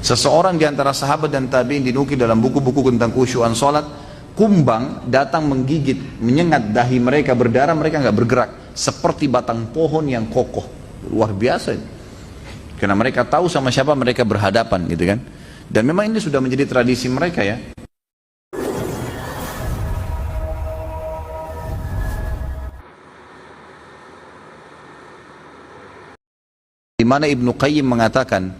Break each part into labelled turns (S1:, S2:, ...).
S1: Seseorang di antara sahabat dan tabi'in dinukil dalam buku-buku tentang khusyuan sholat, kumbang datang menggigit, menyengat dahi mereka, berdarah, mereka nggak bergerak, seperti batang pohon yang kokoh. Luar biasa ini. Karena mereka tahu sama siapa mereka berhadapan gitu kan. Dan memang ini sudah menjadi tradisi mereka ya. Di mana Ibnu Qayyim mengatakan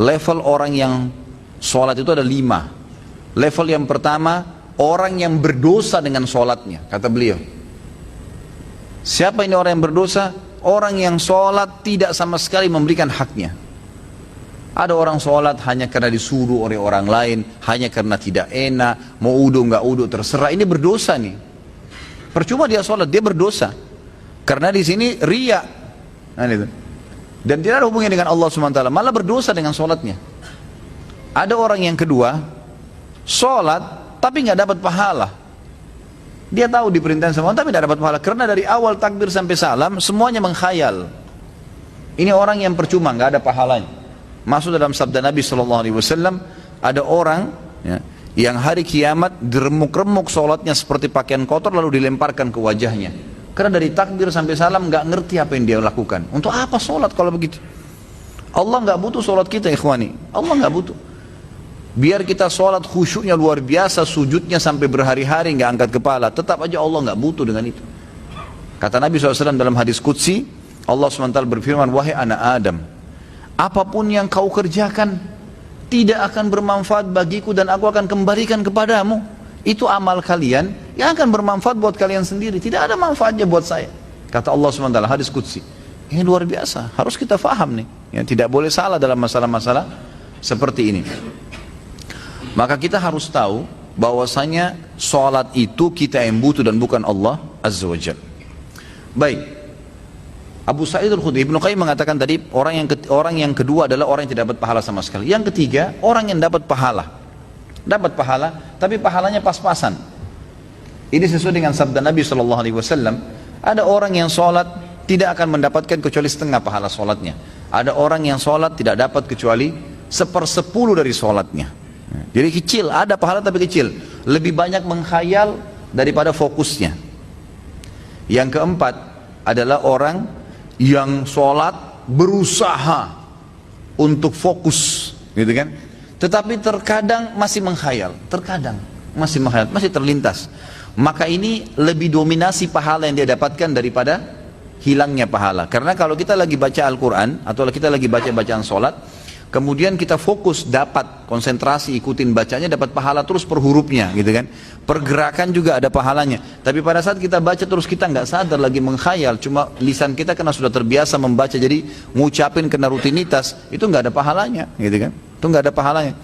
S1: level orang yang sholat itu ada 5. Level yang pertama, orang yang berdosa dengan sholatnya, kata beliau. Siapa ini orang yang berdosa? Orang yang sholat tidak sama sekali memberikan haknya. Ada orang sholat hanya karena disuruh oleh orang lain, hanya karena tidak enak, mau udu nggak udu terserah. Ini berdosa nih. Percuma dia sholat, dia berdosa. Karena di sini riya. Nah, itu. Dan tidak ada hubungannya dengan Allah SWT, malah berdosa dengan sholatnya. Ada orang yang kedua, sholat tapi nggak dapat pahala. Dia tahu diperintahkan sama Allah tapi tidak dapat pahala, karena dari awal takbir sampai salam semuanya menghayal. Ini orang yang percuma, nggak ada pahalanya. Masuk dalam sabda Nabi SAW, ada orang ya, yang hari kiamat diremuk-remuk sholatnya seperti pakaian kotor lalu dilemparkan ke wajahnya. Karena dari takbir sampai salam nggak ngerti apa yang dia lakukan. Untuk apa sholat kalau begitu? Allah nggak butuh sholat kita, ikhwani. Allah nggak butuh. Biar kita sholat khusyuknya luar biasa, sujudnya sampai berhari-hari nggak angkat kepala, tetap aja Allah nggak butuh dengan itu. Kata Nabi SAW dalam hadis Qudsi, Allah SWT berfirman, wahai anak Adam, apapun yang kau kerjakan tidak akan bermanfaat bagiku dan aku akan kembalikan kepadamu. Itu amal kalian yang akan bermanfaat buat kalian sendiri, tidak ada manfaatnya buat saya. Kata Allah SWT, hadis Qudsi. Ini luar biasa, harus kita faham nih ya, tidak boleh salah dalam masalah-masalah seperti ini. Maka kita harus tahu bahwasanya sholat itu kita yang butuh dan bukan Allah Azza wa Jalla. Baik, Abu Sa'id Al-Khudri, Ibnu Qayyim mengatakan tadi orang yang kedua adalah orang yang tidak dapat pahala sama sekali. Yang ketiga, orang yang dapat pahala. Dapat pahala, tapi pahalanya pas-pasan. Ini sesuai dengan sabda Nabi SAW. Ada orang yang sholat tidak akan mendapatkan kecuali setengah pahala sholatnya. Ada orang yang sholat tidak dapat kecuali 1/10 dari sholatnya. Jadi kecil, ada pahala tapi kecil. Lebih banyak menghayal daripada fokusnya. Yang keempat adalah orang yang sholat berusaha untuk fokus, gitu kan? Tetapi terkadang masih menghayal, masih terlintas. Maka ini lebih dominasi pahala yang dia dapatkan daripada hilangnya pahala. Karena kalau kita lagi baca Al-Quran atau kita lagi baca bacaan sholat, kemudian kita fokus, dapat konsentrasi, ikutin bacanya, dapat pahala terus per hurufnya, gitu kan? Pergerakan juga ada pahalanya. Tapi pada saat kita baca terus kita nggak sadar lagi menghayal, cuma lisan kita karena sudah terbiasa membaca, jadi ngucapin kena rutinitas, itu nggak ada pahalanya, gitu kan? Itu nggak ada pahalanya.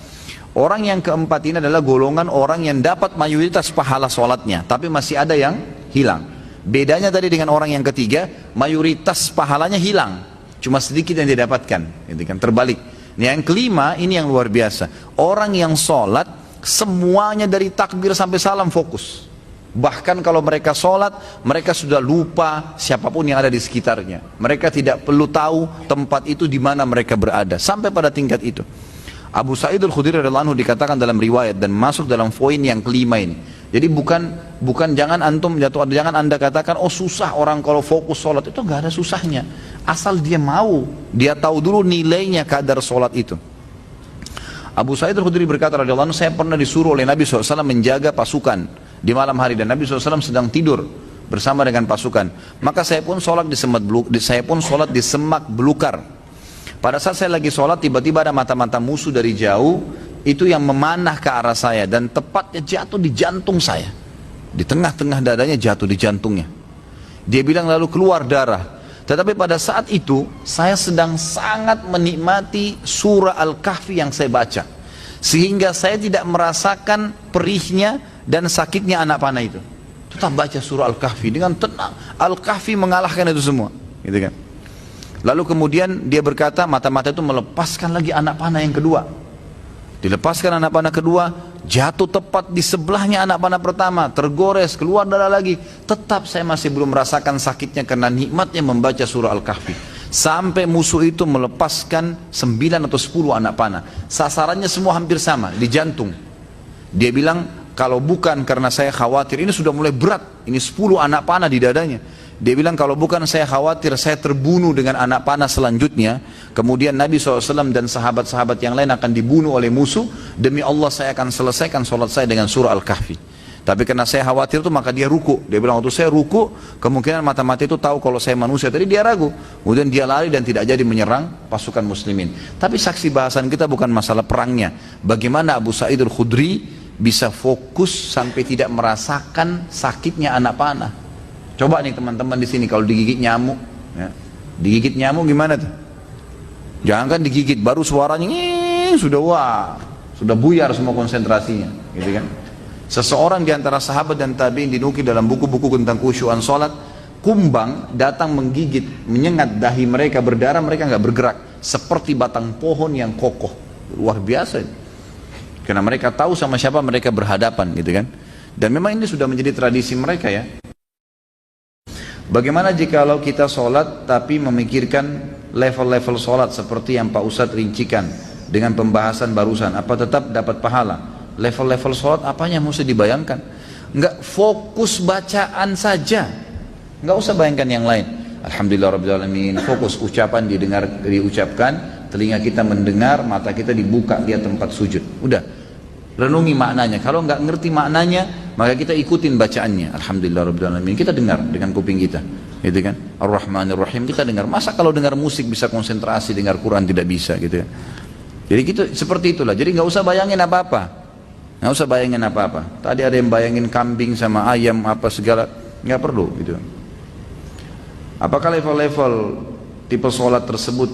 S1: Orang yang keempat ini adalah golongan orang yang dapat mayoritas pahala sholatnya, tapi masih ada yang hilang. Bedanya tadi dengan orang yang ketiga, mayoritas pahalanya hilang, cuma sedikit yang dia dapatkan, gitu kan? Terbalik. Yang kelima ini yang luar biasa. Orang yang sholat semuanya dari takbir sampai salam fokus. Bahkan kalau mereka sholat, mereka sudah lupa siapapun yang ada di sekitarnya. Mereka tidak perlu tahu tempat itu di mana mereka berada. Sampai pada tingkat itu. Abu Sa'id Al-Khudri radhiyallahu anhu dikatakan dalam riwayat dan masuk dalam poin yang kelima ini. Jadi bukan jangan anda katakan oh susah orang kalau fokus sholat, itu nggak ada susahnya. Asal dia mau, dia tahu dulu nilainya kadar sholat itu. Abu Sa'id Al-Khudri berkata radhiyallahu anhu, saya pernah disuruh oleh Nabi SAW menjaga pasukan di malam hari dan Nabi SAW sedang tidur bersama dengan pasukan. Maka saya pun sholat di semak belukar. Pada saat saya lagi sholat, tiba-tiba ada mata-mata musuh dari jauh itu yang memanah ke arah saya dan tepatnya jatuh di jantung saya. Di tengah-tengah dadanya jatuh di jantungnya. Dia bilang lalu keluar darah. Tetapi pada saat itu saya sedang sangat menikmati surah Al-Kahfi yang saya baca, sehingga saya tidak merasakan perihnya dan sakitnya anak panah itu. Tetap baca surah Al-Kahfi dengan tenang. Al-Kahfi mengalahkan itu semua, gitu kan? Lalu kemudian dia berkata, mata-mata itu melepaskan lagi anak panah yang kedua. Dilepaskan anak panah kedua, jatuh tepat di sebelahnya anak panah pertama, tergores, keluar darah lagi. Tetap saya masih belum merasakan sakitnya karena nikmatnya membaca surah Al-Kahfi. Sampai musuh itu melepaskan 9 atau 10 anak panah. Sasarannya semua hampir sama, di jantung. Dia bilang, kalau bukan karena saya khawatir, ini sudah mulai berat, ini 10 anak panah di dadanya. Dia bilang, kalau bukan saya khawatir saya terbunuh dengan anak panah selanjutnya, kemudian Nabi SAW dan sahabat-sahabat yang lain akan dibunuh oleh musuh, demi Allah saya akan selesaikan sholat saya dengan surah Al-Kahfi. Tapi karena saya khawatir itu, maka dia ruku. Dia bilang, waktu saya ruku, kemungkinan mata-mata itu tahu kalau saya manusia. Tadi dia ragu. Kemudian dia lari dan tidak jadi menyerang pasukan muslimin. Tapi saksi bahasan kita bukan masalah perangnya. Bagaimana Abu Sa'id Al-Khudri bisa fokus sampai tidak merasakan sakitnya anak panah. Coba nih teman-teman di sini kalau digigit nyamuk, ya. Digigit nyamuk gimana tuh? Jangan kan digigit, baru suaranya sudah buyar semua konsentrasinya, gitu kan? Seseorang di antara sahabat dan tabi'in dinukil dalam buku-buku tentang khusyuan sholat, kumbang datang menggigit, menyengat dahi mereka, berdarah, mereka nggak bergerak, seperti batang pohon yang kokoh. Luar biasa. Karena mereka tahu sama siapa mereka berhadapan, gitu kan? Dan memang ini sudah menjadi tradisi mereka, ya. Bagaimana jikalau kita sholat tapi memikirkan level-level sholat seperti yang Pak Ustadz rincikan dengan pembahasan barusan, apa tetap dapat pahala? Level-level sholat apanya mesti dibayangkan? Enggak, fokus bacaan saja, enggak usah bayangkan yang lain. Alhamdulillahirrahmanirrahim, fokus ucapan diucapkan, telinga kita mendengar, mata kita dibuka lihat tempat sujud. Udah, renungi maknanya. Kalau nggak ngerti maknanya, maka kita ikutin bacaannya. Alhamdulillahirrahmanirrahim, kita dengar dengan kuping kita, gitu kan? Ar-Rahmanir-Rahim kita dengar. Masa kalau dengar musik bisa konsentrasi, dengar Quran tidak bisa, gitu ya? Jadi gitu, seperti itulah. Jadi nggak usah bayangin apa-apa, nggak usah bayangin apa-apa. Tadi ada yang bayangin kambing sama ayam apa segala, nggak perlu, gitu. Apakah level-level tipe sholat tersebut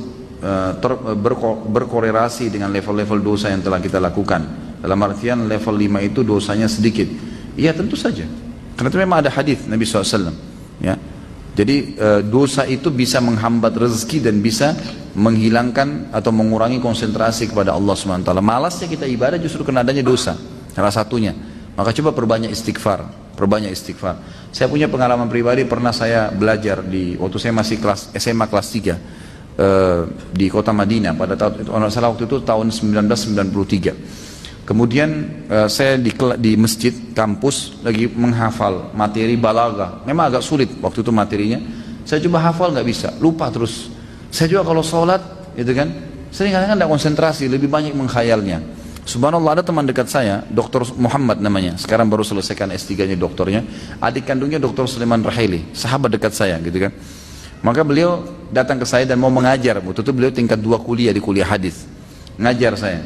S1: berkorelasi dengan level-level dosa yang telah kita lakukan? Dalam artian level 5 itu dosanya sedikit. Iya tentu saja. Karena itu memang ada hadis Nabi SAW. Ya. Jadi dosa itu bisa menghambat rezeki dan bisa menghilangkan atau mengurangi konsentrasi kepada Allah SWT. Malasnya kita ibadah justru karena adanya dosa. Salah satunya. Maka coba perbanyak istighfar. Perbanyak istighfar. Saya punya pengalaman pribadi, pernah saya belajar waktu saya masih SMA kelas 3 di kota Madinah pada waktu itu tahun 1993. Kemudian saya di masjid kampus lagi menghafal materi balaghah. Memang agak sulit waktu itu materinya. Saya coba hafal nggak bisa, lupa terus. Saya juga kalau sholat, gitu kan, sering kadang-kadang tidak konsentrasi, lebih banyak menghayalnya. Subhanallah, ada teman dekat saya, Dr. Muhammad namanya, sekarang baru selesaikan S3-nya doktornya. Adik kandungnya Dr. Sulaiman Raheli, sahabat dekat saya, gitu kan. Maka beliau datang ke saya dan mau mengajar. Waktu itu beliau tingkat 2 kuliah di kuliah hadis, ngajar saya.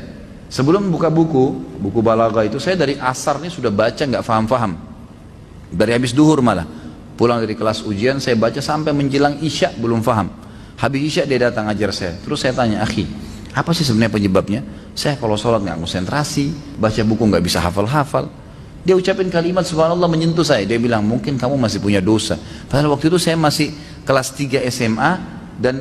S1: Sebelum buka buku balaghah itu, saya dari asar ini sudah baca nggak faham-faham. Dari habis duhur malah. Pulang dari kelas ujian saya baca sampai menjelang isya belum faham. Habis isya dia datang ajar saya. Terus saya tanya, akhi, apa sih sebenarnya penyebabnya? Saya kalau sholat nggak konsentrasi, baca buku nggak bisa hafal-hafal. Dia ucapin kalimat subhanallah menyentuh saya. Dia bilang, mungkin kamu masih punya dosa. Padahal waktu itu saya masih kelas 3 SMA. Dan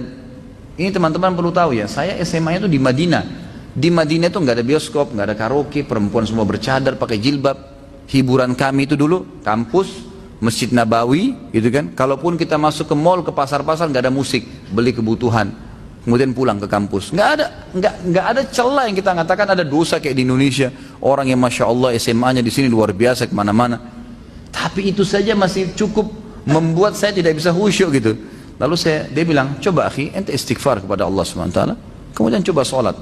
S1: ini teman-teman perlu tahu ya, saya SMA itu di Madinah. Di Madinah itu nggak ada bioskop, nggak ada karaoke, perempuan semua bercadar, pakai jilbab. Hiburan kami itu dulu kampus, Masjid Nabawi, gitu kan. Kalaupun kita masuk ke mall, ke pasar-pasar, nggak ada musik, beli kebutuhan, kemudian pulang ke kampus. Nggak ada celah yang kita katakan ada dosa kayak di Indonesia. Orang yang masya Allah SMA-nya di sini luar biasa kemana-mana. Tapi itu saja masih cukup membuat saya tidak bisa khusyuk gitu. Lalu dia bilang, coba akhi, ente istighfar kepada Allah SWT, kemudian coba sholat.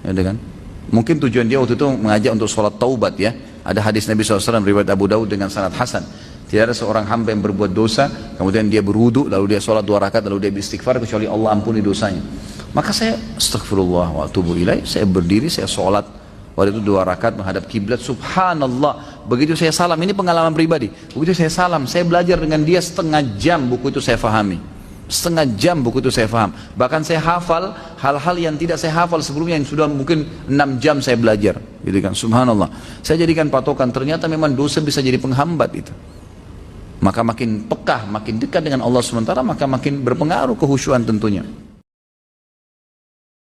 S1: Ya, kan? Mungkin tujuan dia waktu itu mengajak untuk sholat taubat ya. Ada hadis Nabi SAW riwayat Abu Daud dengan sanad hasan. Tidak ada seorang hamba yang berbuat dosa, kemudian dia berwudu, lalu dia sholat 2 rakaat, lalu dia beristighfar kecuali Allah ampuni dosanya. Maka saya astaghfirullah wa atubu ilaih, saya berdiri, saya sholat. Waktu itu 2 rakaat menghadap kiblat, subhanallah. Begitu saya salam, ini pengalaman pribadi. Begitu saya salam, saya belajar dengan dia setengah jam buku itu saya fahami. Setengah jam buku itu saya faham. Bahkan saya hafal hal-hal yang tidak saya hafal sebelumnya, yang sudah mungkin 6 jam saya belajar, gitu kan. Subhanallah. Saya jadikan patokan, ternyata memang dosa bisa jadi penghambat itu. Maka makin pekah, makin dekat dengan Allah SWT, maka makin berpengaruh kehusyuan tentunya.